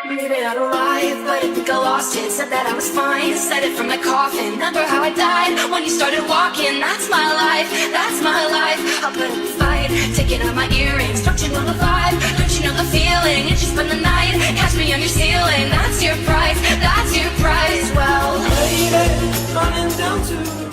Maybe I'm alive, but I think I lost it. Said that I was fine, said it from my coffin. Remember how I died when you started walking? That's my life, that's my life. I'll put up a fight, taking out my earrings. Don't you know the vibe? Don't you know the feeling? And just spend the night, catch me on your ceiling. That's your price, that's your price. Well, lady, running down to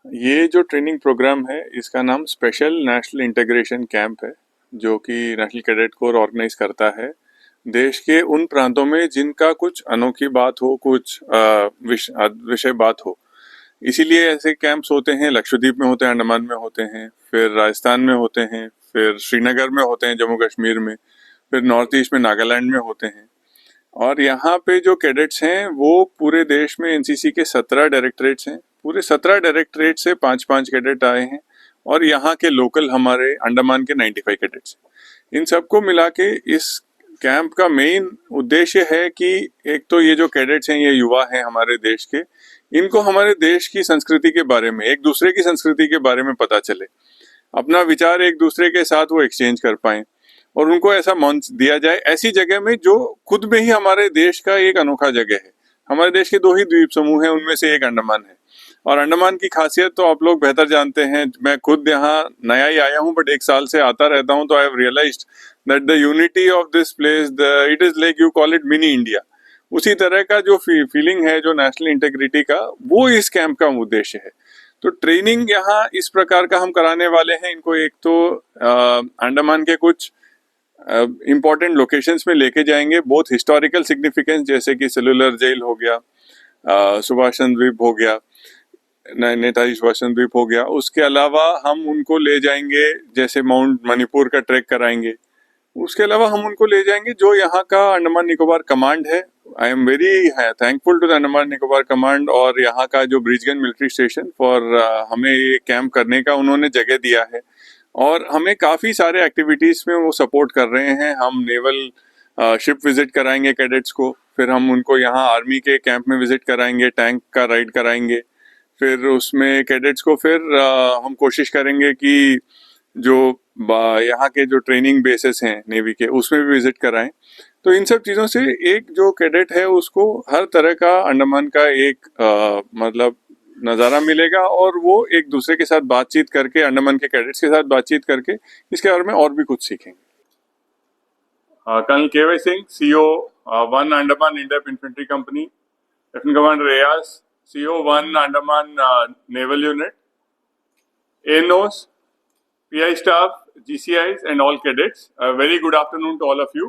ये जो training programme है इसका नाम special national integration camp है, जो कि national cadet corps organise करता है देश के उन प्रांतों में जिनका कुछ अनोखी बात हो, कुछ विषय बात हो। इसीलिए ऐसे कैंप्स होते हैं। लक्षद्वीप में होते हैं, अंडमान में होते हैं, फिर राजस्थान में होते हैं, फिर श्रीनगर में होते हैं, जम्मू कश्मीर में, फिर नॉर्थ ईस्ट में नागालैंड में होते हैं। और यहाँ पे जो कैडेट्स हैं वो पूरे देश में एनसीसी के 17 डायरेक्टरेट्स हैं। पूरे 17 डायरेक्टरेट से 5-5 कैडेट आए हैं और यहाँ के लोकल हमारे अंडमान के 95 कैडेट्स। इन सबको मिला के इस कैंप का मेन उद्देश्य है कि एक तो ये जो कैडेट्स हैं, ये युवा हैं हमारे देश के, इनको हमारे देश की संस्कृति के बारे में, एक दूसरे की संस्कृति के बारे में पता चले, अपना विचार एक दूसरे के साथ वो एक्सचेंज कर पाएं और उनको ऐसा मंच दिया जाए ऐसी जगह में जो खुद में ही हमारे देश का एक अनोखा जगह है। हमारे देश के 2 ही द्वीप समूह हैं, उनमें से एक अंडमान है। और अंडमान की खासियत तो आप लोग बेहतर जानते हैं। मैं खुद यहाँ नया ही आया हूँ, बट 1 साल से आता रहता हूँ, तो I have realized that the unity of this place, it is like you call it mini India. उसी तरह का जो फीलिंग है, जो नेशनल इंटीग्रिटी का, वो इस कैंप का उद्देश्य है। तो ट्रेनिंग यहाँ इस प्रकार का हम कराने वाले हैं इनको। एक तो अंडमान के कुछ इम्पोर्टेंट लोकेशंस में लेके जाएंगे, बोथ हिस्टोरिकल सिग्निफिकेंस, जैसे कि सेलुलर जेल हो गया, सुभाष चंद्र द्वीप हो गया, नेताजी सुभाष चंद्र द्वीप हो गया। उसके अलावा हम उनको ले जाएंगे, जैसे माउंट मणिपुर का ट्रैक कराएंगे। उसके अलावा हम उनको ले जाएंगे जो यहाँ का अंडमान निकोबार कमांड है। I am very thankful to the Andaman Nicobar command और यहाँ का जो ब्रिजगंज मिलिट्री स्टेशन फॉर हमें ये कैंप करने का उन्होंने जगह दिया है। और हमें काफ़ी सारे एक्टिविटीज़ में वो सपोर्ट कर रहे हैं। हम नेवल शिप विजिट कराएंगे कैडेट्स को, फिर हम उनको यहाँ आर्मी के कैंप में विजिट कराएंगे, टैंक का राइड कराएंगे, फिर उसमें कैडेट्स को फिर हम कोशिश करेंगे कि जो यहाँ के जो ट्रेनिंग बेसेस हैं नेवी के, उसमें भी विजिट कराएं। तो इन सब चीज़ों से एक जो कैडेट है उसको हर तरह का अंडमान का एक मतलब नज़ारा मिलेगा और वो एक दूसरे के साथ बातचीत करके, अंडमान के कैडेट्स के साथ बातचीत करके इसके बारे में और भी कुछ सीखेंगे। Colonel K Y Singh, CO 1 Andaman इंडेप infantry company, lieutenant commander Riyaz, CO 1 Andaman naval unit, एनओस, PI staff, GCIs and all cadets. A very good afternoon to all of you.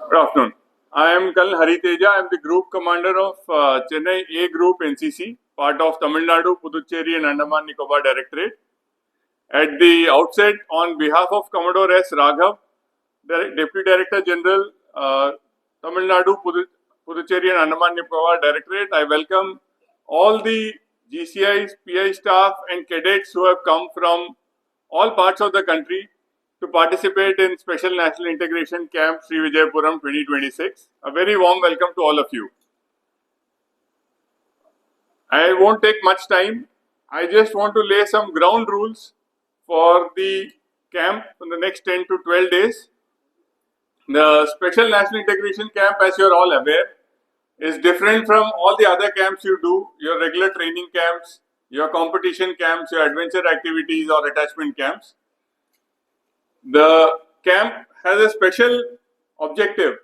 Good afternoon. I am Colonel Hari Teja. I am the Group Commander of Chennai A Group NCC, part of Tamil Nadu, Puducherry and Andaman Nicobar Directorate. At the outset, on behalf of Commodore S. Raghav, Deputy Director General, Tamil Nadu, Puducherry and Andaman Nicobar Directorate, I welcome all the GCIs, PI staff and cadets who have come from all parts of the country to participate in Special National Integration Camp Sri Vijayapuram 2026. A very warm welcome to all of you. I won't take much time. I just want to lay some ground rules for the camp for the next 10 to 12 days. The Special National Integration Camp, as you are all aware, is different from all the other camps you do, your regular training camps, your competition camps, your adventure activities or attachment camps. The camp has a special objective.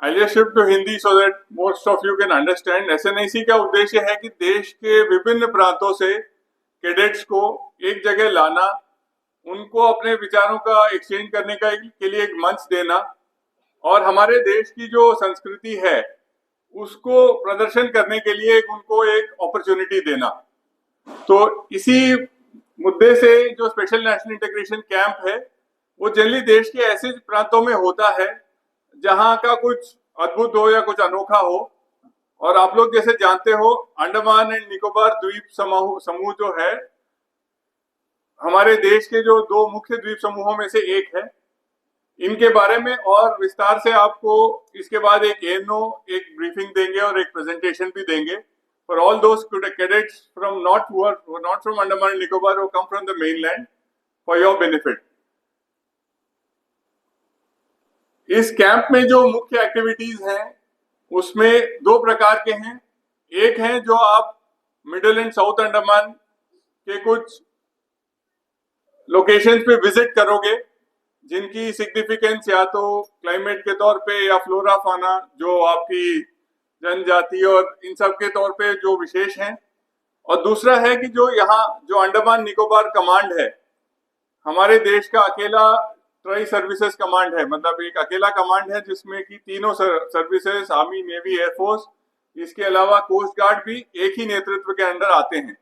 I'll just shift to Hindi so that most of you can understand. SNIC का उद्देश्य है कि देश के विभिन्न प्रांतों से cadets को एक जगह लाना, उनको अपने विचारों का एक्सचेंज करने के लिए एक मंच देना और हमारे देश की जो संस्कृति है उसको प्रदर्शन करने के लिए उनको एक अपॉर्चुनिटी देना। तो इसी मुद्दे से जो स्पेशल नेशनल इंटीग्रेशन कैंप है वो जनरली देश के ऐसे प्रांतों में होता है जहां का कुछ अद्भुत हो या कुछ अनोखा हो। और आप लोग जैसे जानते हो अंडमान एंड निकोबार द्वीप समूह जो है हमारे देश के जो दो मुख्य द्वीप समूहों में से एक है। इनके बारे में और विस्तार से आपको इसके बाद एक एक ब्रीफिंग देंगे और एक प्रेजेंटेशन भी देंगे for all those cadets from not from Andaman and Nicobar who come from the mainland for your benefit. इस कैंप में जो मुख्य एक्टिविटीज हैं उसमें दो प्रकार के हैं। एक है जो आप मिडिल एंड साउथ अंडमान के कुछ लोकेशंस पे विजिट करोगे जिनकी सिग्निफिकेंस या तो क्लाइमेट के तौर पे या फ्लोरा फाना जो आपकी जनजाति और इन सब के तौर पे जो विशेष हैं। और दूसरा है कि जो यहाँ जो अंडमान निकोबार कमांड है हमारे देश का अकेला ट्राई सर्विसेज कमांड है, मतलब एक अकेला कमांड है जिसमें कि तीनों सर्विसेज आर्मी नेवी एयरफोर्स इसके अलावा कोस्ट गार्ड भी एक ही नेतृत्व के अंडर आते हैं।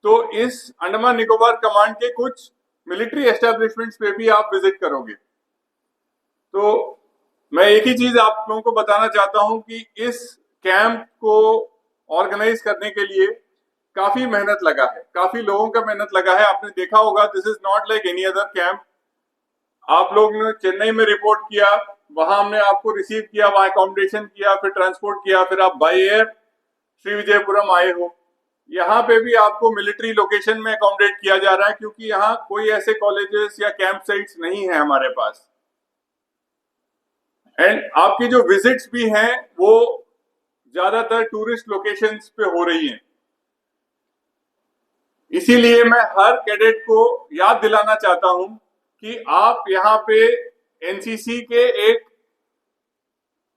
तो इस अंडमान निकोबार कमांड के कुछ मिलिट्री एस्टेब्लिशमेंट्स पे भी आप विजिट करोगे। तो मैं एक ही चीज आप लोगों को बताना चाहता हूं कि इस कैंप को ऑर्गेनाइज करने के लिए काफी मेहनत लगा है, काफी लोगों का मेहनत लगा है। आपने देखा होगा this is not like any other camp. आप लोग ने चेन्नई में रिपोर्ट किया, वहां हमने आपको रिसीव किया, वहां अकोमोडेशन किया, फिर ट्रांसपोर्ट किया, फिर आप बाय एयर श्री विजयपुरम आए हो। यहाँ पे भी आपको मिलिट्री लोकेशन में अकोमोडेट किया जा रहा है क्योंकि यहाँ कोई ऐसे कॉलेजेस या कैंप साइट्स नहीं है हमारे पास। एंड आपकी जो विजिट्स भी हैं वो ज्यादातर टूरिस्ट लोकेशंस पे हो रही हैं। इसीलिए मैं हर कैडेट को याद दिलाना चाहता हूं कि आप यहाँ पे एनसीसी के एक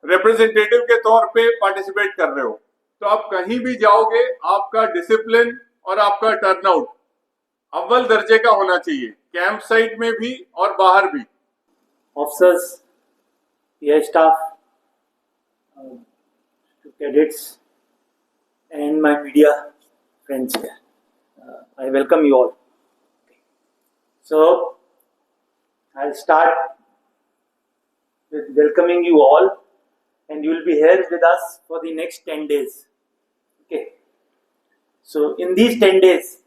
रिप्रेजेंटेटिव के तौर पे पार्टिसिपेट कर रहे हो। तो आप कहीं भी जाओगे आपका डिसिप्लिन और आपका टर्नआउट अव्वल दर्जे का होना चाहिए, कैंप साइट में भी और बाहर भी। Officers, air staff, cadets and my media friends here. I welcome you all. So, I'll start with welcoming you all and you will be here with us for the next 10 days. Okay. So, in these 10 days,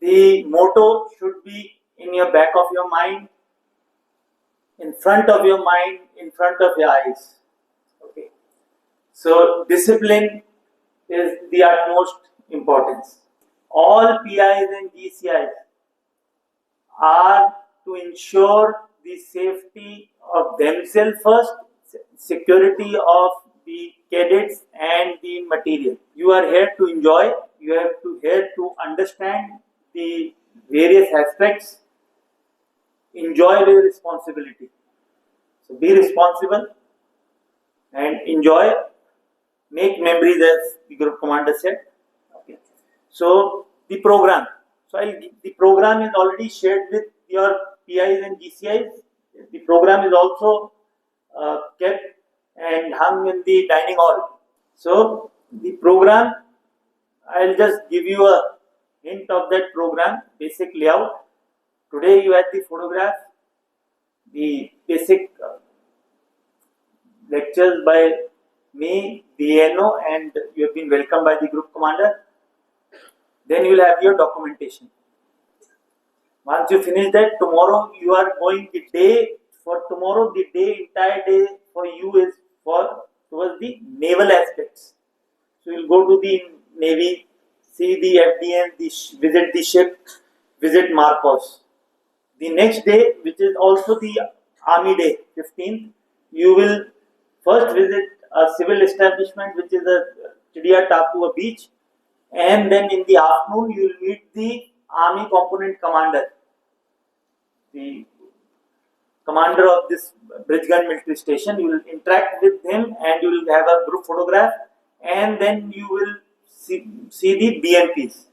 the motto should be in your back of your mind, in front of your mind, in front of your eyes. Okay. So discipline is the utmost importance. All PIs and GCIs are to ensure the safety of themselves first, security of the cadets and the material. You are here to enjoy, you are here to understand the various aspects. Enjoy with responsibility. So be responsible and enjoy. Make memories, as the group commander said. Okay. So the program. The program is already shared with your PIs and GCIs. The program is also kept and hung in the dining hall. So the program, I'll just give you a hint of that program, basic layout. Today you had the photograph, the basic lectures by me, the ANO, and you have been welcomed by the group commander. Then you will have your documentation. Once you finish that, tomorrow you are going the day for tomorrow. The entire day for you is towards the naval aspects. So you will go to the Navy, see the FDN, visit the ship, visit Marcos. The next day, which is also the Army Day, 15th, you will first visit a civil establishment which is a Chidiya Tapu, a beach, and then in the afternoon you will meet the Army Component Commander, the commander of this Bridgegun military station. You will interact with him and you will have a group photograph, and then you will see the BMPs.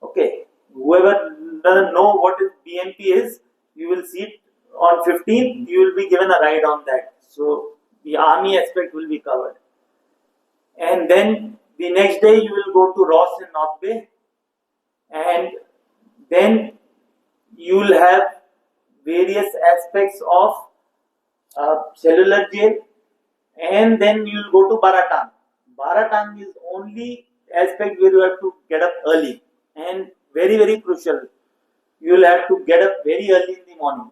Okay, whoever doesn't know what is BMP is, you will see it on 15th. You will be given a ride on that. So the army aspect will be covered. And then the next day you will go to Ross in North Bay, and then you will have various aspects of cellular jail, and then you will go to Baratang. Baratang is only aspect where you have to get up early, and very, very crucial. You will have to get up very early in the morning.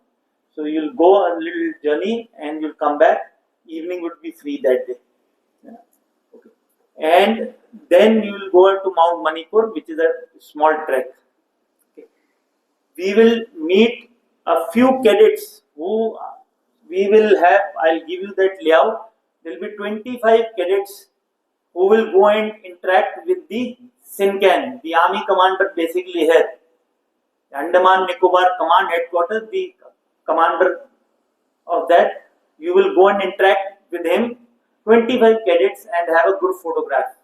So you will go a little journey and you will come back. Evening would be free that day. Yeah. Okay. And then you will go to Mount Manipur, which is a small trek. Okay. We will meet a few cadets who we will have. I'll give you that layout. There will be 25 cadets who will go and interact with the SINCAN, the army commander basically here. Andaman Nicobar Command Headquarters, the commander of that, you will go and interact with him, 25 cadets, and have a good photograph.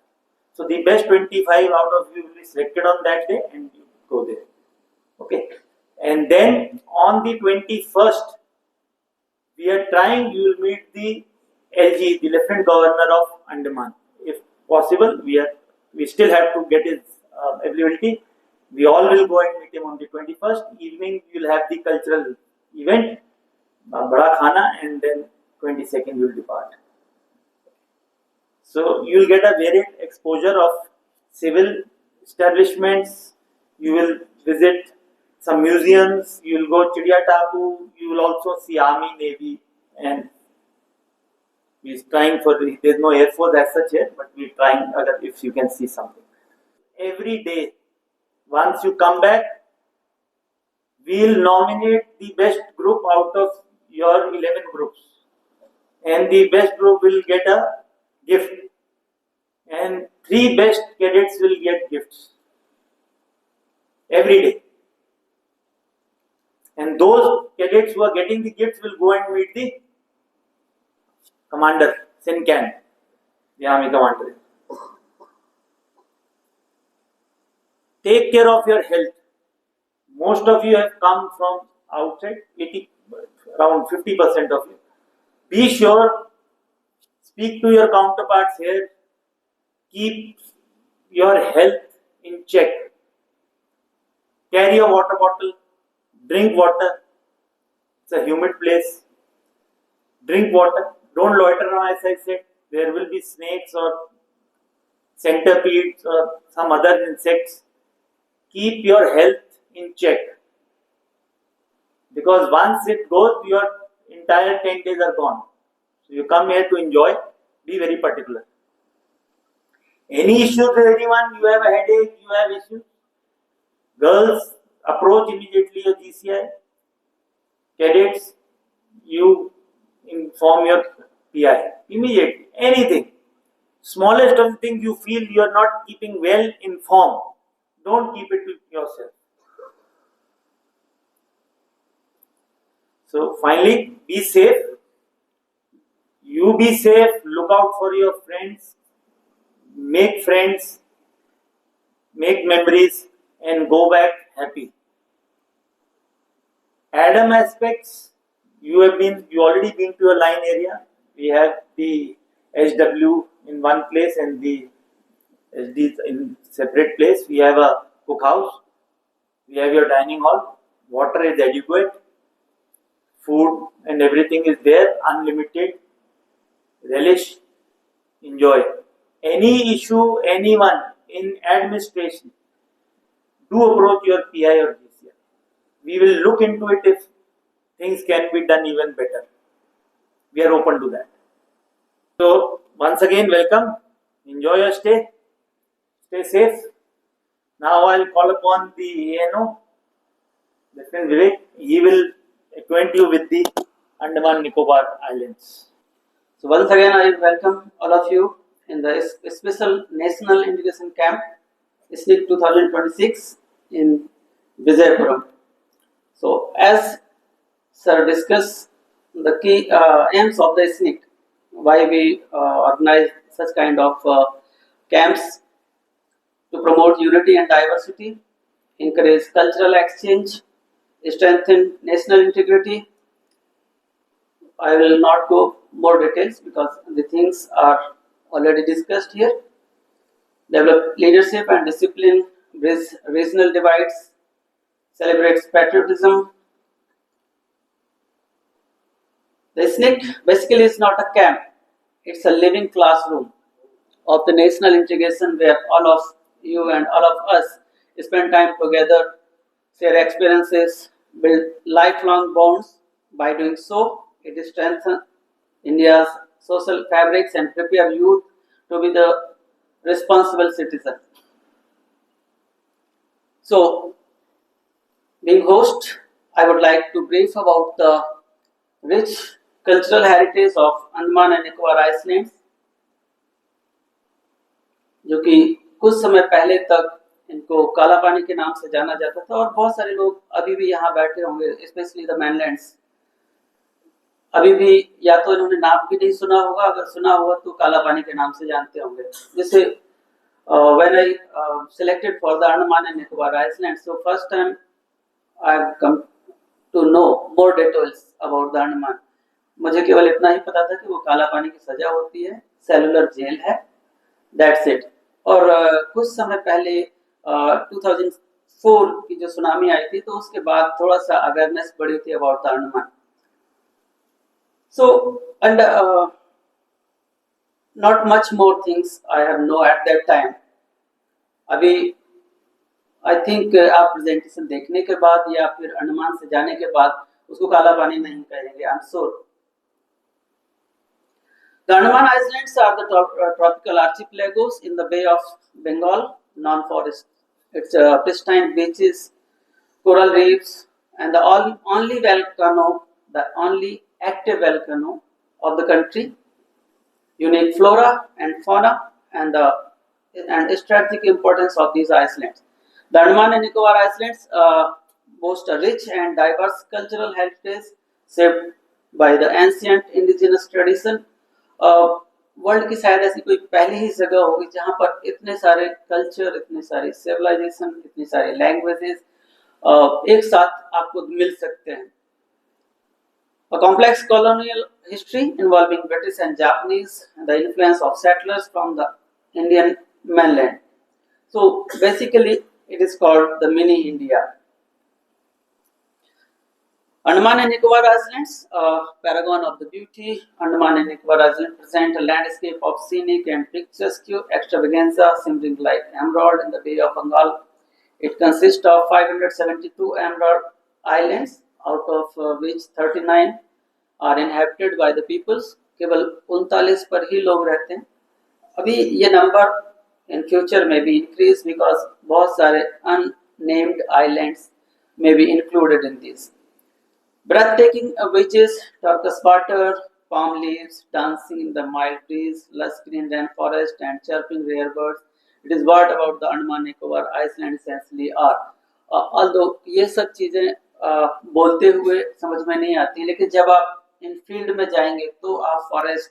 So the best 25 out of you will be selected on that day and you go there. Okay. And then on the 21st, we are trying, you will meet the LG, the Lieutenant Governor of Andaman. If possible, we still have to get his availability. We all will go and meet him on the 21st. Evening, you will have the cultural event, Bada Khana, and then 22nd you will depart. So you will get a varied exposure of civil establishments. You will visit some museums. You will go Chidiya Tapu. You will also see Army, Navy, and we are trying for there is no Air Force as such here, but we are trying if you can see something. Every day, once you come back, we will nominate the best group out of your 11 groups, and the best group will get a gift, and 3 best cadets will get gifts every day. And those cadets who are getting the gifts will go and meet the commander, SINCAN, the army commander. Take care of your health. Most of you have come from outside, around 50% of you. Be sure, speak to your counterparts here, keep your health in check. Carry a water bottle, drink water. It's a humid place. Drink water. Don't loiter around, as I said. There will be snakes or centipedes or some other insects. Keep your health in check. Because once it goes, your entire 10 days are gone. So you come here to enjoy. Be very particular. Any issues with anyone? You have a headache, you have issues? Girls, approach immediately your GCI. Cadets, you inform your PI. Immediately. Anything. Smallest of the things you feel you are not keeping well informed. Don't keep it to yourself. So finally, be safe. You be safe. Look out for your friends. Make friends. Make memories. And go back happy. Adam aspects. You already been to a line area. We have the HW in one place and the SD in separate place. We have a cookhouse. We have your dining hall. Water is adequate. Food and everything is there, unlimited. Relish, enjoy. Any issue, anyone in administration, do approach your PI or GCI. We will look into it if things can be done even better. We are open to that. So, once again, welcome. Enjoy your stay. Stay safe. Now I will call upon the ANO, Lieutenant Vivek. He will acquaint you with the Andaman Nicobar Islands. So once again, I welcome all of you in the special National Integration Camp, SNIC 2026 in Vijayapuram. So as Sir discussed the key aims of the SNIC, why we organize such kind of camps to promote unity and diversity, encourage cultural exchange, strengthen national integrity. I will not go more details because the things are already discussed here. Develop leadership and discipline, bridge regional divides, celebrates patriotism. The SNIC basically is not a camp, it's a living classroom of the national integration where all of you and all of us spend time together, share experiences, build lifelong bonds. By doing so, it strengthens India's social fabrics and prepare youth to be the responsible citizen. So, being host, I would like to brief about the rich cultural heritage of Andaman and Nicobar Islands, जो कि कुछ समय पहले तक इनको काला पानी के नाम से जाना जाता था और बहुत सारे लोग अभी भी यहाँ बैठे होंगे, स्पेशली द mainlands, अभी भी या तो इन्होंने नाम भी नहीं सुना होगा, अगर सुना होगा तो काला पानी के नाम से जानते होंगे. जैसे when I selected for the Andaman and Nicobar Islands, so first time I have come to know more details about the Andaman. मुझे केवल इतना ही पता था कि वो काला पानी की सजा होती है, सेलुलर जेल है, that's it. और कुछ समय पहले 2004 की जो सुनामी आई थी, तो उसके बाद थोड़ा सा अवेयरनेस बढ़ी थी about the Andaman. So, and not much more things I have know at that time. अभी आई थिंक आप प्रेजेंटेशन देखने के बाद या फिर अंडमान से जाने के बाद उसको काला पानी नहीं कहेंगे, I am sure. The Andaman Islands are the tropical archipelagos in the Bay of Bengal, known for its pristine beaches, coral reefs, and the only volcano, the only active volcano of the country, unique flora and fauna, and strategic importance of these islands. The Andaman and Nicobar Islands boast a rich and diverse cultural heritage shaped by the ancient indigenous tradition. World की शायद ऐसी कोई पहली ही जगह होगी जहां पर इतने सारे कल्चर, इतने सारे सिविलाइजेशन, इतनी सारी लैंग्वेजेस एक साथ आपको मिल सकते हैं. A complex colonial history involving British and Japanese, and the influence of settlers from the Indian mainland. So basically, it is called the mini India. Andaman and Nicobar Islands, paragon of the beauty. Andaman and Nicobar Islands present a landscape of scenic and picturesque extravaganza simmering like emerald in the Bay of Bengal. It consists of 572 emerald islands, out of which 39 are inhabited by the peoples. केवल 39 पर ही लोग रहते हैं. अभी ये number in future may be increased because बहुत सारे unnamed islands may be included in these. Breathtaking beaches, turquoise water, palm leaves, dancing in the mild breeze, lush green rainforest, and chirping rare birds. It is what about the Andaman Nicobar Islands essentially are. Although ये सब चीजें बोलते हुए समझ में नहीं आती, लेकिन जब आप इन फील्ड में जाएंगे तो आप फॉरेस्ट,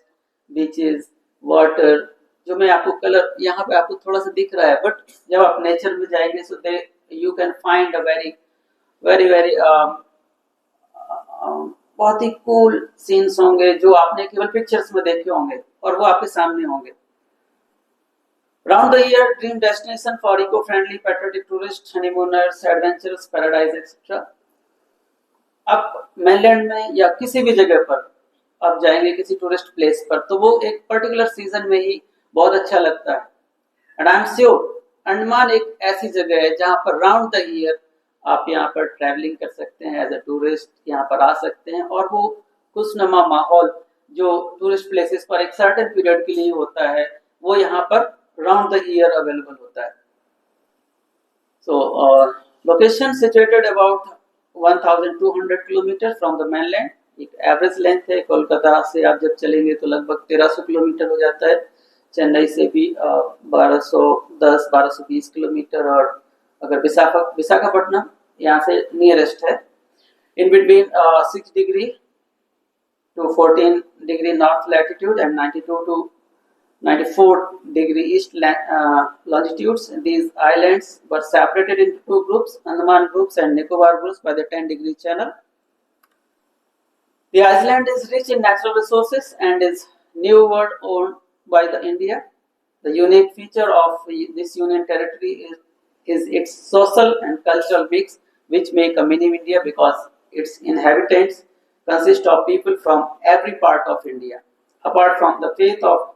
बीचेस, वाटर, जो मैं आपको कलर यहाँ पे आपको थोड़ा सा दिख रहा है, बट जब आप नेचर में जाएंगे so they you can find a very बहुत ही कूल सीन्स होंगे जो आपने केवल पिक्चर्स में देखे होंगे और वो आपके सामने होंगे. Round the year dream destination for eco-friendly patriotic tourists, honeymooners, adventurous paradise etc. आप mainland में या किसी भी जगह पर आप जाएंगे किसी टूरिस्ट प्लेस पर तो वो एक पर्टिकुलर सीजन में ही बहुत अच्छा लगता है. And I am sure Andaman एक ऐसी जगह है जहाँ पर राउंड द ईयर आप यहाँ पर ट्रैवलिंग कर सकते हैं, एज अ टूरिस्ट यहाँ पर आ सकते हैं और वो खुशनुमा माहौल जो टूरिस्ट प्लेसेस पर एक सर्टेन पीरियड के लिए होता है वो यहाँ पर राउंड द ईयर अवेलेबल होता है. सो location situated about 1200 kilometre from the mainland. एक एवरेज लेंथ है. कोलकाता से आप जब चलेंगे तो लगभग 1300 किलोमीटर हो जाता है. चेन्नई से भी 1210-1220 किलोमीटर और अगर विशाखापट्टनम यहाँ से नियरेस्ट है. In between 6 degree to 14 degree north latitude and 92 to 94-degree east longitudes. These islands were separated into two groups, Andaman groups and Nicobar groups, by the 10-degree channel. The island is rich in natural resources and is new world owned by the India. The unique feature of this union territory is its social and cultural mix, which make a mini India because its inhabitants consist of people from every part of India. Apart from the faith of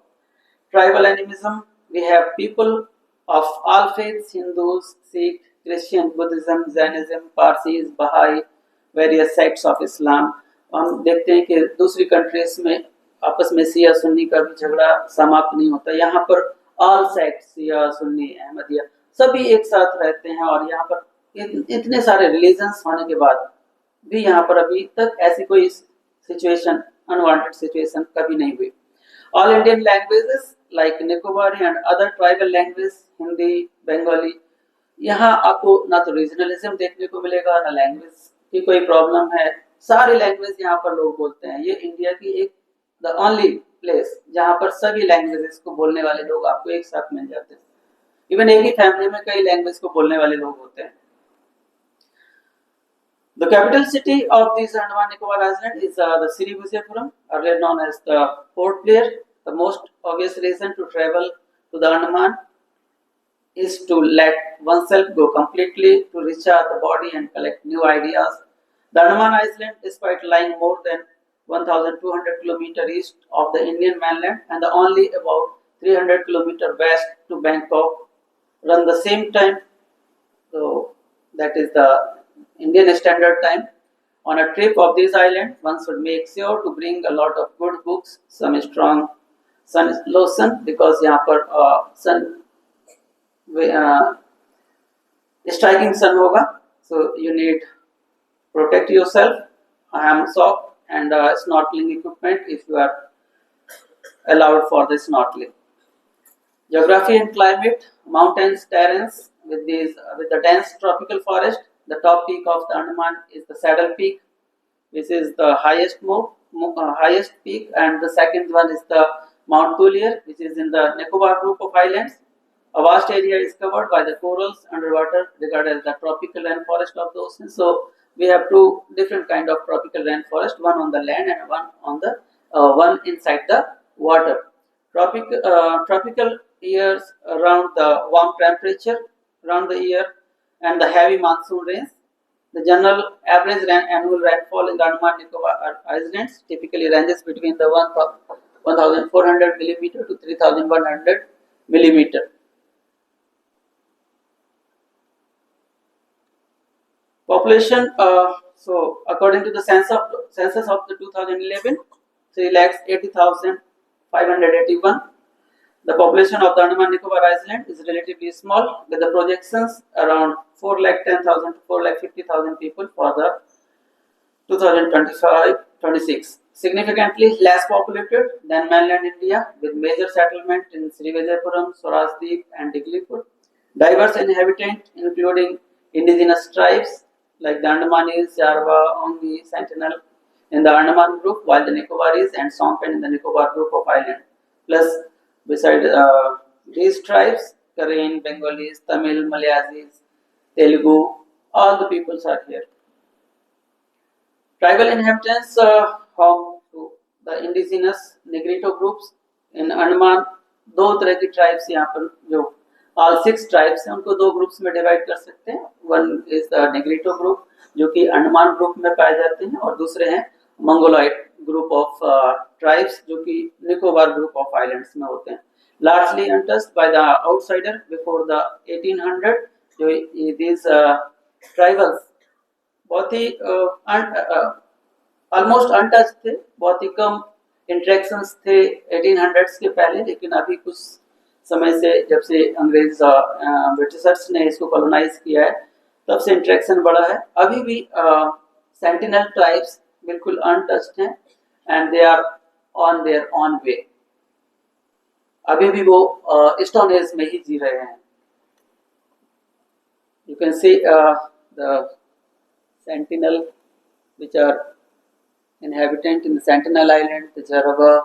tribal animism, we have people of all faiths: Hindus, Sikh, Christian, Buddhism, Jainism, Parsis, Baha'i, various sects of Islam. हम देखते हैं कि दूसरी countries में आपस में सिया सुन्नी का भी झगड़ा समाप्त नहीं होता। यहाँ पर ऑल सेक्ट, सिया, सुन्नी, अहमदिया सभी एक साथ रहते हैं, और यहाँ पर इतने सारे रिलीजन्स होने के बाद भी यहाँ पर अभी तक ऐसी कोई सिचुएशन, अनवांटेड सिचुएशन कभी नहीं हुई। All Indian languages like Nicobari and other tribal language, Hindi, Bengali, यहाँ आपको ना तो रीजनलिज्म देखने को मिलेगा, ना लैंग्वेज की कोई प्रॉब्लम है। सारी लैंग्वेज यहाँ पर लोग बोलते हैं। ये इंडिया की एक द ओनली प्लेस जहाँ पर सभी लैंग्वेजेस को बोलने वाले लोग आपको एक साथ मिल जाते हैं। इवन एक ही फैमिली में कई लैंग्वेज को बोलने वाले लोग होते हैं। The capital city of these Andaman Nicobar Island is the Srivijaypuram, earlier known as the Port Blair. The most obvious reason to travel to the Andaman is to let oneself go completely, to recharge the body and collect new ideas. The Andaman Island, despite lying more than 1,200 km east of the Indian mainland and only about 300 km west to Bangkok, run the same time, so that is the Indian Standard Time. On a trip of this island, one should make sure to bring a lot of good books, some strong sun lotion, because यहाँ पर sun striking sun होगा, so you need protect yourself, ham sock and snorkeling equipment if you are allowed for the snorkeling. Geography and climate: mountains, terrains with the dense tropical forest. The top peak of the Andaman is the Saddle Peak, which is the highest peak, and the second one is the Mount Tulier, which is in the Nicobar group of islands. A vast area is covered by the corals underwater, regarded as the tropical rainforest of the ocean. So we have two different kind of tropical rainforest, one on the land and one on the one inside the water. Tropical years around the warm temperature around the year and the heavy monsoon rains. The general average annual rainfall in the Andaman Nicobar Islands typically ranges between the 1,400 millimeter to 3,100 millimeter. Population, so according to the census of the 2011, 3,80,581. The population of the Andaman Nicobar Island is relatively small, with the projections around 4,10,000 to 4,50,000 people for the 2025-26. Significantly less populated than mainland India, with major settlement in Srivijaypuram, Swarajdeep and Diglipur. Diverse inhabitants including indigenous tribes like the Andamanese, Jarva, Ongi, Sentinel in the Andaman group, while the Nicobaris and Sompen in the Nicobar group of island. Plus, beside these tribes, Karen, Bengalis, Tamil, Malayasis, Telugu, all the peoples are here. Tribal inhabitants home to the indigenous Negrito groups in Andaman. दो तरह की tribes यहाँ पर जो all 6 tribes हैं उनको दो groups में डिवाइड कर सकते हैं. One is the Negrito group जो कि अंडमान ग्रुप में पाए जाते हैं, और दूसरे हैं मंगोलॉइड ग्रुप ऑफ ट्राइब्स जो कि निकोबार ग्रुप ऑफ आइलैंड्स में होते हैं. Largely untouched by the outsider before the 1800. जो these ट्राइबल्स बहुत ही ऑलमोस्ट अनटच्ड थे, बहुत ही कम इंटरेक्शंस थे 1800s के पहले. लेकिन अभी कुछ समय से जब से अंग्रेज ब्रिटिशर्स ने इसको कॉलोनाइज किया है तब से इंटरेक्शन बढ़ा है. अभी भी सेंटिनल ट्राइब्स बिल्कुल अनटच्ड हैं and they are on their own way. अभी भी वो स्टोन एज में ही जी रहे हैं. You can see the sentinel which are inhabitant in the Sentinel Island, the Jarava,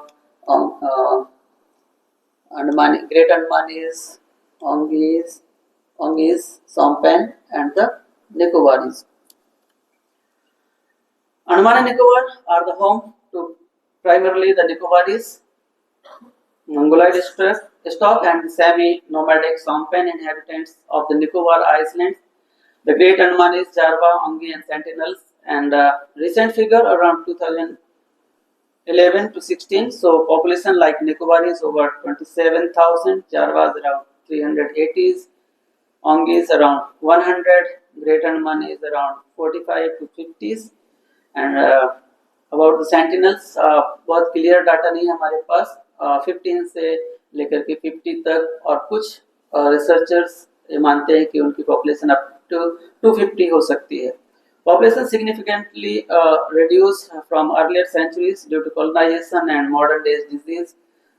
Andaman, Great Andamanese, Ongis, Sompen, and the Nicobaris. Andaman and Nicobar are the home to primarily the Nicobaris, Mongoloid stock, and semi-nomadic Sompen inhabitants of the Nicobar Islands. The Great Andamanese, Jarva, Ongi, and Sentinels, and recent figure around 2011 to 16. So population like Nicobar is over 27,000, Jarva is around 380s, Ongi is around 100, Great Andaman is around 45 to 50s. And about the sentinels बहुत clear data नहीं है हमारे पास 15 से लेकर के 50 तक, और कुछ रिसर्चर्स मानते हैं कि उनकी पॉपुलेशन अप टू 250 हो सकती है. Population significantly reduced from earlier centuries due to colonization and modern day disease,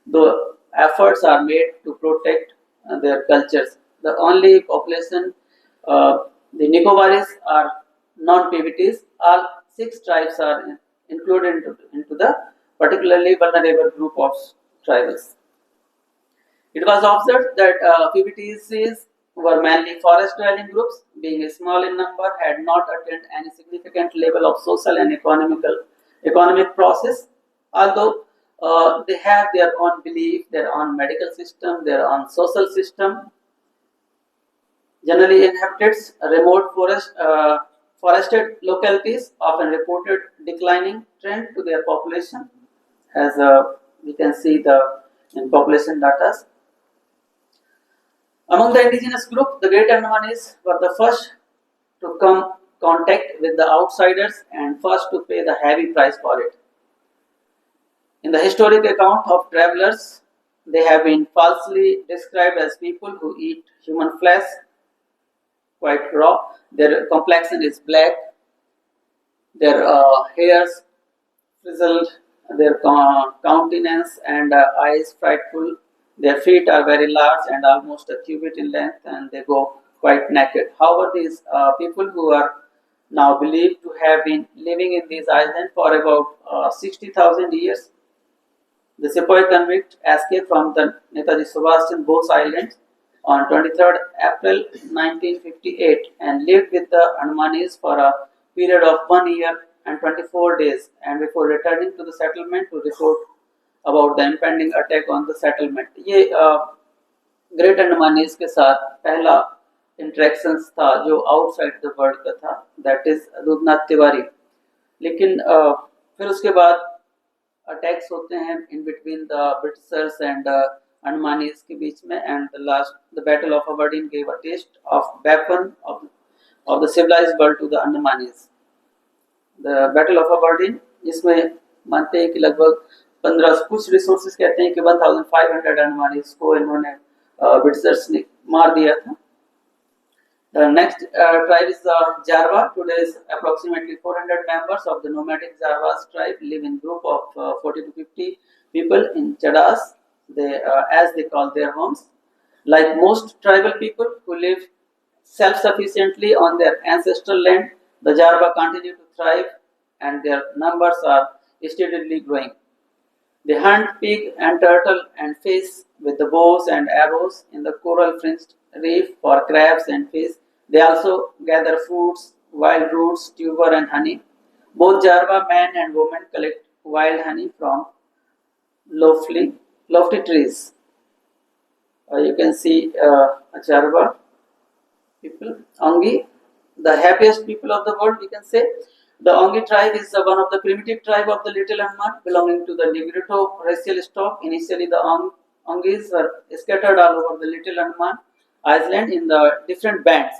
though efforts are made to protect their cultures. The only population, the Nicobaris are non-PVTs. All 6 tribes are included into the particularly vulnerable group of tribals. It was observed that PVTs were mainly forest-dwelling groups, being small in number, had not attained any significant level of social and economic process, although they have their own belief, their own medical system, their own social system. Generally inhabited remote forested localities often reported declining trend to their population, as we can see in population data. Among the indigenous group, the Great Andamanese were the first to come contact with the outsiders and first to pay the heavy price for it. In the historic account of travelers, they have been falsely described as people who eat human flesh quite raw. Their complexion is black, their hairs frizzled, their countenance and eyes frightful. Their feet are very large and almost a cubit in length, and they go quite naked. However, these people who are now believed to have been living in these islands for about 60,000 years. The sepoy convict escaped from the Netaji Subhash Chandra Bose Islands on 23rd April 1958 and lived with the Andamanese for a period of 1 year and 24 days, and before returning to the settlement to report about the impending attack on the settlement. ये great Andamanese के साथ पहला interactions था जो outside the world का था, that is Rudranath Tiwari. लेकिन फिर उसके बाद अटैक्स होते हैं in between the Britishers and Andamanese के बीच में, and the battle of Aberdeen gave a taste of weapon of the civilized world to the Andamanese. The Battle of Aberdeen, जिसमें मानते हैं कि लगभग 15, कुछ रिसोर्सेज कहते हैं कि 1500 अंडमानीज को इन्होंने ब्रिटिशर्स ने मार दिया था. The next tribe is the Jarva. Today is approximately 400 members of the nomadic Jarvas tribe live in group of 40 to 50 people in Chadas, as they call their homes. Like most tribal people who live self-sufficiently on their ancestral land, the Jarva continue to thrive and their numbers are steadily growing. They hunt pig and turtle and fish with the bows and arrows in the coral-fringed reef for crabs and fish. They also gather fruits, wild roots, tuber and honey. Both Jarva men and women collect wild honey from lofty trees. You can see Jarva people. Ongi, the happiest people of the world, we can say. The Ongi tribe is one of the primitive tribe of the Little Andaman, belonging to the Negrito racial stock. Initially, the Ongis were scattered all over the Little Andaman Island in the different bands.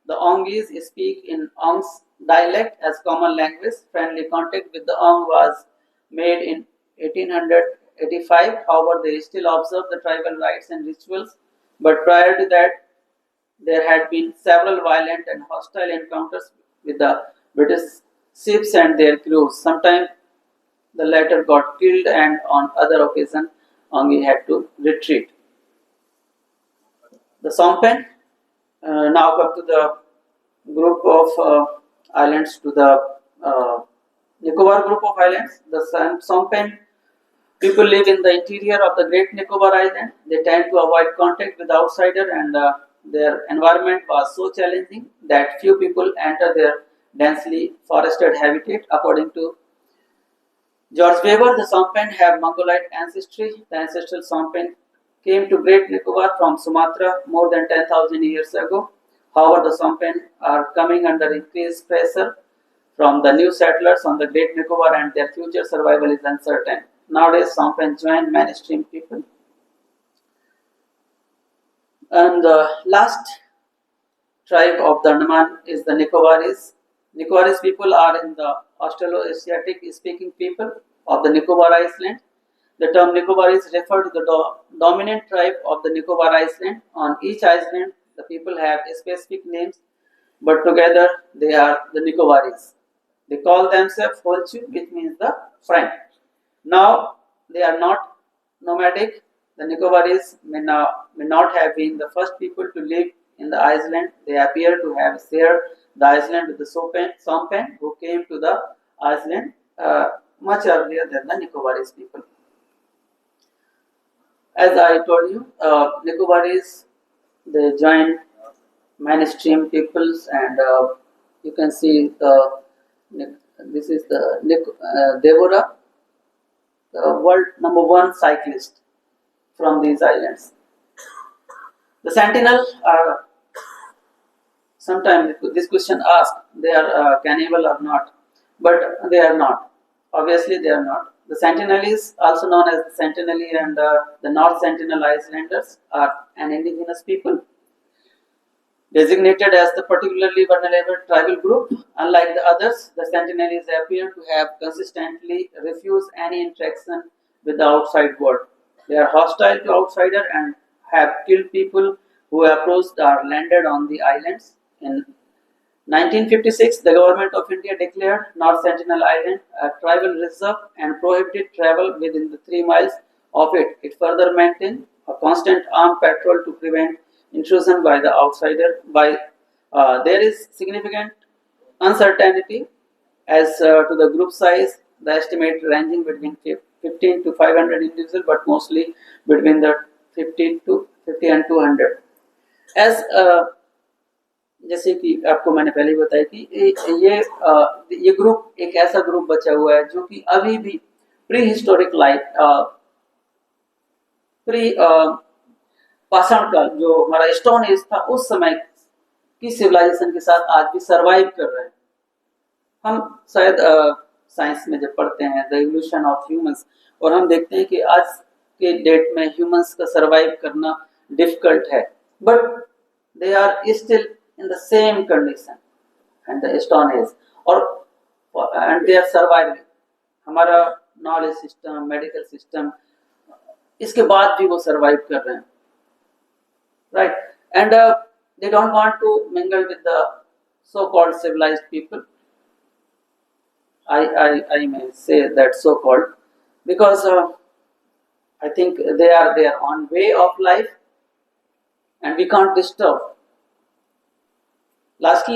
The Ongis speak in Ong's dialect as common language. Friendly contact with the Ong was made in 1885. However, they still observe the tribal rites and rituals. But prior to that, there had been several violent and hostile encounters with the British ships and their crews. Sometimes the latter got killed, and on other occasions, Ongi had to retreat. The Sompen now come to the group of islands, to the Nicobar group of islands. The Sompen People live in the interior of the Great Nicobar Island. They tend to avoid contact with the outsider, and their environment was so challenging that few people enter their densely forested habitat. According to George Weber, the Sompen have Mongolite ancestry. The ancestral Sompen came to Great Nicobar from Sumatra more than 10,000 years ago. However, the Sompen are coming under increased pressure from the new settlers on the Great Nicobar, and their future survival is uncertain. Nowadays, Sompen join mainstream people. And the last tribe of the Andaman is the Nicobaris. Nicobaris people are in the Australo-Asiatic speaking people of the Nicobar Island. The term Nicobaris refer to the dominant tribe of the Nicobar Island. On each island, the people have specific names, but together they are the Nicobaris. They call themselves Holchu, which means the friend. Now they are not nomadic. The Nicobaris may not have been the first people to live in the island. They appear to have shared the island with the Sompen, who came to the island much earlier than the Nicobaris people. As I told you, Nicobaris, they joined mainstream peoples, and you can see this is the Devora, the world #1 cyclist from these islands. The Sentinel are sometimes this question asked, they are cannibal or not, but they are not. Obviously, they are not. The Sentinelese, also known as the Sentinelese and the North Sentinel Islanders, are an indigenous people designated as the particularly vulnerable tribal group. Unlike the others, the Sentinelese appear to have consistently refused any interaction with the outside world. They are hostile to outsiders and have killed people who approached or landed on the islands. In 1956, the government of India declared North Sentinel Island a tribal reserve and prohibited travel within the 3 miles of it. It further maintained a constant armed patrol to prevent intrusion by the outsider. There is significant uncertainty as to the group size, the estimate ranging between 15 to 500 individuals, but mostly between the 50 and 200. As जैसे कि आपको मैंने पहले बताया कि ये group एक ऐसा ग्रुप बचा हुआ है जो कि अभी भी प्री हिस्टोरिक लाइफ प्री पाषाण काल, जो हमारा स्टोन एज था, उस समय की सिविलाइजेशन के साथ आज भी सरवाइव कर रहे हैं. हम शायद साइंस में जब पढ़ते हैं द इवोल्यूशन ऑफ ह्यूमंस, और हम देखते हैं कि आज के डेट में ह्यूमंस का सरवाइव करना डिफिकल्ट है, but they are still in the same condition and the stone age, and they are surviving. हमारा नॉलेज सिस्टम, मेडिकल सिस्टम, इसके बाद भी वो सर्वाइव कर रहे हैं, right? And they don't want to mingle with the so-called civilized people. I may say that so-called because I think they are their own way of life, and we can't disturb. Last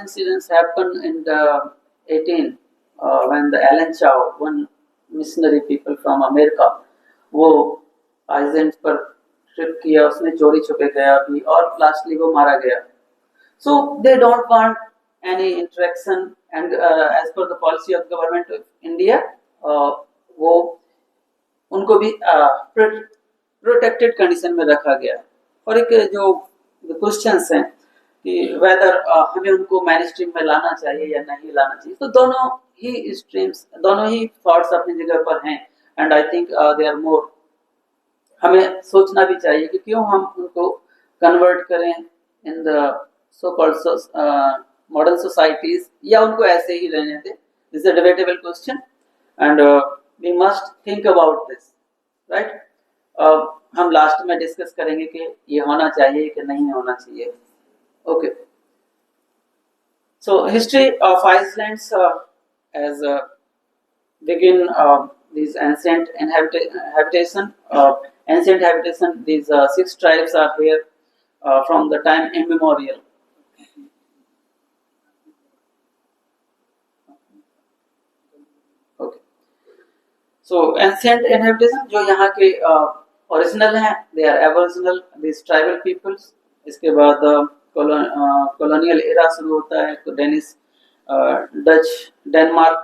incidents happened in the 18 when the Alan Chow, one missionary people from America, वो Iceland पर trip किया, उसने चोरी छुपे गया भी, और lastly वो मारा गया. So they don't want any interaction, and as per the policy of government of India, वो उनको भी प्रोटेक्टेड कंडीशन में रखा गया. और एक जो क्वेश्चंस हैं कि वेदर हमें उनको मैनस्ट्रीम में लाना चाहिए या नहीं लाना चाहिए, तो दोनों ही स्ट्रीम्स, दोनों ही थॉट्स अपनी जगह पर हैं, and I think they are more. हमें सोचना भी चाहिए कि क्यों हम उनको कन्वर्ट करें in the so called modern societies, या उनको ऐसे ही रहने दें. This is a debatable question, and we must think about this, right? हम लास्ट में डिस्कस करेंगे कि ये होना चाहिए कि नहीं होना चाहिए. Okay. So history of Iceland's as begin these ancient habitation. These 6 tribes are here from the time immemorial. Okay. So ancient inhabitation जो यहाँ के ओरिजिनल हैं, they are aboriginal this tribal peoples. इसके बाद कॉलोनियल एरा शुरू होता है, तो डेनिश डच डेनमार्क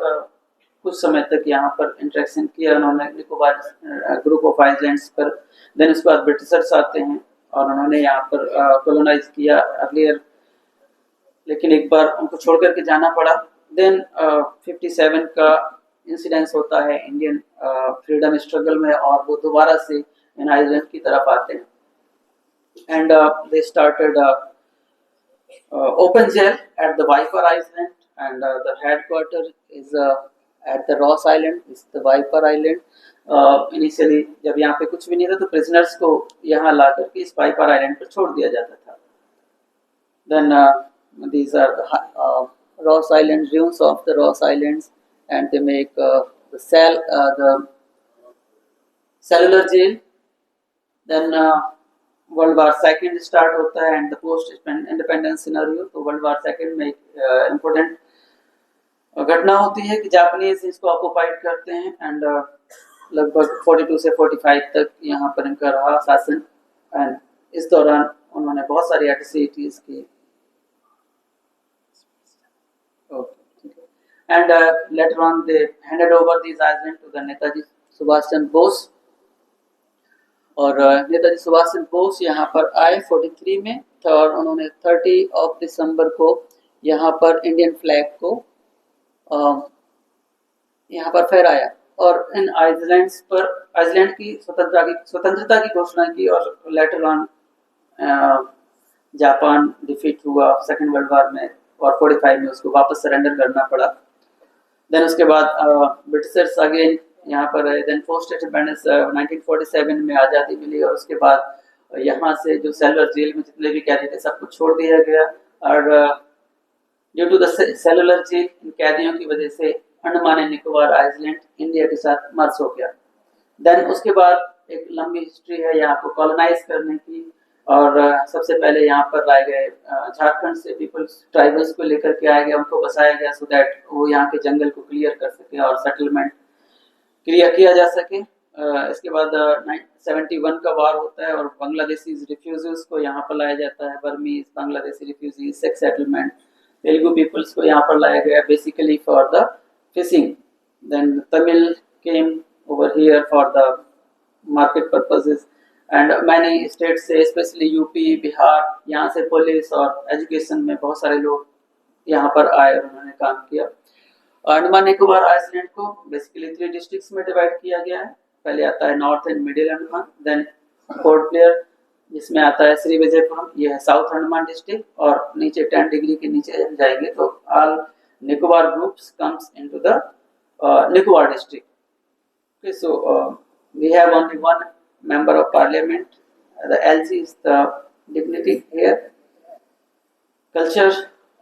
कुछ समय तक यहाँ पर इंटरेक्शन किया उन्होंने निकोबार ग्रुप ऑफ आइलैंड्स पर। देन उसके बाद ब्रिटिशर्स आते हैं और उन्होंने यहाँ पर कॉलोनाइज किया अर्लियर, लेकिन एक बार उनको छोड़ करके जाना पड़ा। देन 57 का इंसिडेंस होता है इंडियन फ्रीडम स्ट्रगल में, और वो दोबारा से इन आइलैंड की तरफ आते हैं। And they started open jail at the Viper Island, and the headquarter is at the Ross Island, is the Viper Island. Initially जब यहाँ पे कुछ भी नहीं था तो prisoners को यहाँ ला करके इस Viper Island पर छोड़ दिया जाता था। Then these are Ross Island, ruins of the Ross Islands, and they make the cellular jail. Then world war second start होता है and the post independence scenario. तो वर्ल्ड वार सेकेंड में एक इम्पोर्टेंट घटना होती है कि जापानीज इसको ऑक्युपाइड करते हैं, एंड लगभग 42 से 45 तक यहाँ पर इनका रहा शासन। एंड इस दौरान उन्होंने बहुत सारी एट्रोसिटीज की। And later on they handed over this island to the Netaji Subhas Chandra Bose, और नेताजी सुभाष चंद्र बोस यहाँ पर आए 43 में, और उन्होंने 30 दिसंबर को यहाँ पर इंडियन फ्लैग को यहाँ पर फहराया और इन आइलैंड्स पर आइलैंड की स्वतंत्रता की घोषणा की। और लेटर ऑन जापान डिफीट हुआ सेकेंड वर्ल्ड वॉर में, और 45 में उसको वापस सरेंडर करना पड़ा। देन उसके बाद ब्रिटिशर्स अगेन यहाँ पर है। देन पोस्ट इंडिपेंडेंस 1947 में आज़ादी मिली, और उसके बाद यहाँ से जो सेलुलर जेल में जितने भी कैदी थे सबको छोड़ दिया गया। और due to the cellular jail, इन कैदियों की वजह से Andaman and Nicobar island India के साथ मर्ज हो गया। देन उसके बाद एक लंबी हिस्ट्री है यहाँ को कॉलोनाइज करने की, और सबसे पहले यहाँ पर लाए गए झारखंड से पीपल्स ट्राइबल्स को लेकर के आया गया, उनको बसाया गया सो दैट वो यहाँ के जंगल को क्लियर कर सके और सेटलमेंट क्लियर किया जा सके। इसके बाद 71 का वार होता है और बांग्लादेशी रिफ्यूजीज को यहाँ पर लाया जाता है, Burmese Bangladeshi refugees sex settlement. Telugu peoples को यहाँ पर लाया गया basically for the fishing. Then Tamil came over here for the market purposes, and many state से स्पेशली यूपी बिहार, यहाँ से पुलिस और एजुकेशन में बहुत सारे लोग यहाँ पर आए और उन्होंने काम किया। अंडमान निकोबार आइलैंड को बेसिकली 3 डिस्ट्रिक्ट्स में डिवाइड किया गया है। पहले आता है north and middle Andaman, then Port Blair जिसमें आता है श्री विजयपुरम, ये है साउथ अंडमान डिस्ट्रिक्ट, और नीचे 10 डिग्री के नीचे जाएंगे तो all Nicobar groups comes into the Nicobar district. Okay, so we have only one member of parliament. The LC is the dignity here. Culture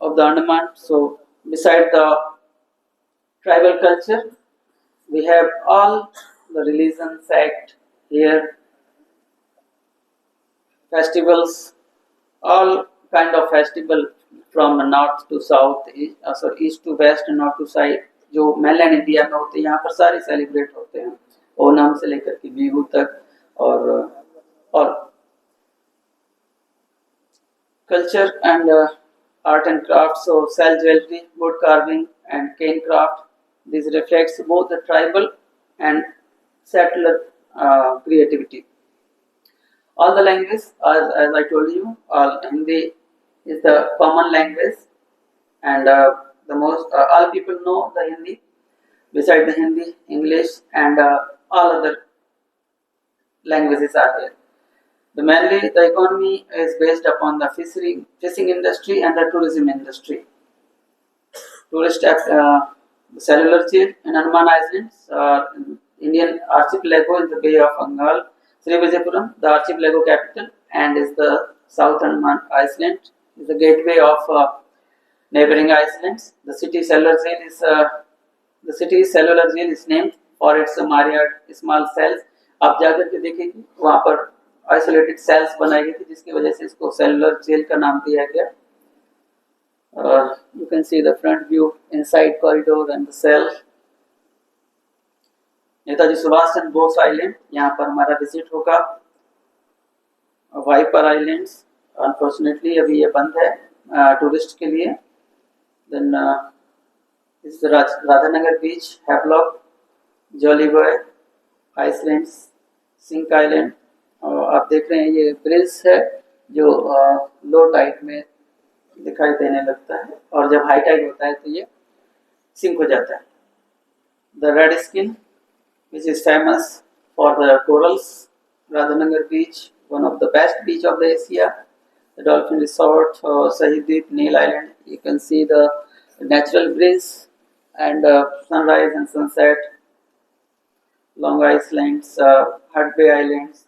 of the Andaman. So beside the tribal culture, we have all the religion sect here, festivals, all kind of festival from north to south, east to west, north to south, जो mainland India में होते हैं यहाँ पर सारे celebrate होते हैं, ओनम से लेकर के बिहू तक। और culture and art and craft, so cell jewelry, wood carving and cane craft, this reflects both the tribal and settler creativity. All the languages, as I told you, Hindi is the common language, and the most all people know the Hindi. Beside the Hindi, English and all other languages are there. Mainly the economy is based upon the fishing industry and the tourism industry. Tourist cellular jail in Andaman Islands, Indian archipelago in the Bay of Bengal, Sri Vijayapuram, the archipelago capital, and is the South Andaman Island, is the gateway of neighboring islands. The city cellular jail is named for its myriad small cells. आप जाकर के देखेंगे वहाँ पर isolated sales बनाई गई थी, जिसकी वजह से इसको सेलुलर जेल का नाम दिया गया। You can see the front view, inside corridor and the cell. Netaji Subhas Chandra Bose island, यहाँ पर हमारा विजिट होगा। वाइपर आइलैंड्स अनफॉर्चुनेटली अभी ये बंद है टूरिस्ट के लिए। देन इस Radhanagar beach, Havelock, Jolly Buoy islands, Cinque island. और आप देख रहे हैं ये ब्रिज है जो लो टाइड में दिखाई देने लगता है और जब हाई टाइड होता है तो ये सिंक हो जाता है। The red skin which is famous for the corals, Radhanagar beach, one of the best beach of the Asia. The Dolphin Resort, Sahidweep, Neil Island. You can see the natural breeze and sunrise and sunset. Long Islands, Hut Bay Islands.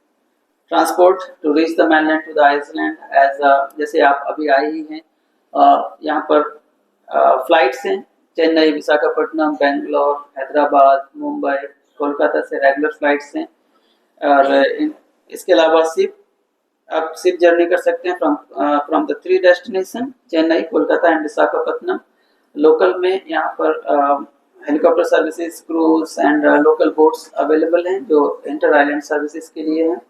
Transport to reach the mainland to the Iceland as जैसे आप अभी आए ही हैं, यहाँ पर flights हैं चेन्नई, विशाखापट्टनम, बेंगलोर, हैदराबाद, मुंबई, कोलकाता से regular flights हैं। और इसके अलावा आप सिप जर्नी कर सकते हैं from the 3 destination Chennai, Kolkata and Visakhapatnam. Local में यहाँ पर helicopter services, cruise and local boats available हैं जो इंटर आइलैंड सर्विसेज के लिए हैं।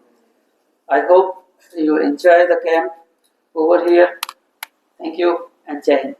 I hope you enjoy the camp over here. Thank you and जय हिंद।